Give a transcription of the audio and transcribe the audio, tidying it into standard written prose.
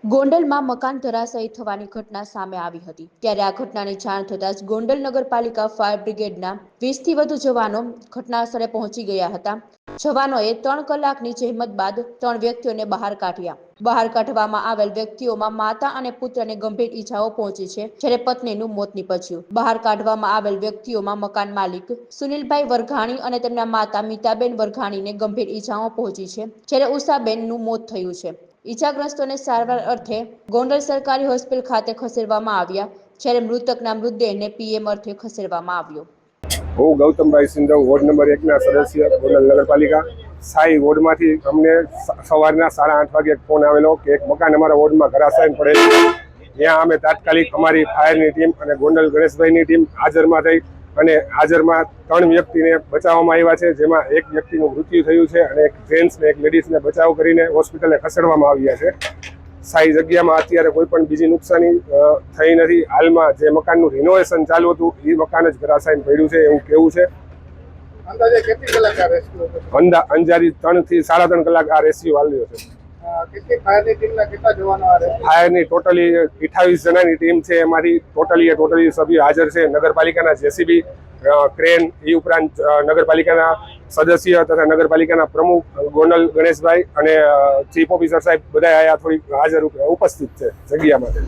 ગોંડલમાં મકાન ધરાશાયી થવાની ઘટના સામે આવી હતી। ત્યારે આ ઘટનાની જાણ થતાં જ ગોંડલ નગરપાલિકા ફાયર બ્રિગેડના 20થી વધુ જવાનો ઘટના સ્થળે પહોંચી ગયા હતા। જવાનોએ 3 કલાકની જહેમત બાદ 3 વ્યક્તિઓને બહાર કાઢ્યા। બહાર કાઢવામાં આવેલ વ્યક્તિઓમાં માતા અને પુત્રને ગંભીર ઈજાઓ પહોંચી છે, જ્યારે પત્નીનું મોત નીપજ્યું। બહાર કાઢવામાં આવેલ વ્યક્તિઓમાં મકાન માલિક સુનિલભાઈ વરઘાણી અને તેમના માતા મીતાબેન વરઘાણીને ગંભીર ઈજાઓ પહોંચી છે, જ્યારે ઉષાબેનનું મોત થયું છે। ઈજાગ્રસ્તોને સારવાર અર્થે ગોંડલ સરકારી હોસ્પિટલ ખાતે ખસેડવામાં આવ્યા, જ્યારે મૃતકના મૃતદેહને પીએમ અર્થે ખસેડવામાં આવ્યો। હું ગૌતમભાઈ સિંધવ, વોર્ડ નંબર 1ના સદસ્ય, ગોંડલ નગરપાલિકા સાઈ વોર્ડમાંથી અમને સવારના 8:30 વાગે ફોન આવેલો કે એક મકાન અમારા વોર્ડમાં ધરાશાયી પડે છે। ત્યાં અમે તાત્કાલિક અમારી ફાયરની ટીમ અને ગોંડલ ગણેશભાઈની ટીમ હાજરમાં થઈ અને હાજરમાં 3 વ્યક્તિને બચાવવામાં આવ્યા છે, જેમાં એક વ્યક્તિનું મૃત્યુ થયું છે અને એક જેન્ટ્સ ને એક લેડીઝને બચાવ કરીને હોસ્પિટલે ખસેડવામાં આવ્યા છે। સાઈ જગ્યામાં અત્યારે કોઈ પણ બીજી નુકસાની થઈ નથી। હાલમાં જે મકાનનું રિનોવેશન ચાલુ હતું એ મકાન જ ધરાશાયી પડ્યું છે એવું કેવું છે। અંદાજે કેટલી કલાક આ રેસ્ક્યુ હતો? અંજારી 3 થી 3.5 કલાક આ રેસ્ક્યુ હાલ્યો છે। કેટલી ફાયરની ટીમના કેટલા જવાનો આ રેસ્ક્યુ? ફાયરની ટોટલી 28 જણાની ટીમ છે અમારી। ટોટલી સભ્યો હાજર છે। નગરપાલિકાના જેસીબી, ક્રેન, એ ઉપરાંત નગરપાલિકાના સદસ્ય તથા નગરપાલિકાના પ્રમુખ ગોંડલ ગણેશભાઈ અને ચીફ ઓફિસર સાહેબ બધા અહીંયા થોડી હાજર ઉપસ્થિત છે જગ્યા માટે।